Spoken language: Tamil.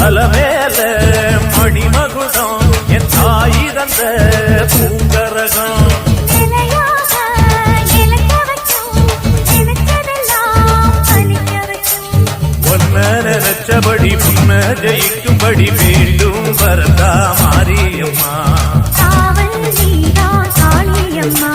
அலமேல மணிமகுடம் என் தாய் தந்த பூங்கரகம் நினைச்சபடி புன்ன ஜெயிக்கும்படி வேண்டும் வரதா மாரியம்மா காவல் நீதான் காளியம்மா.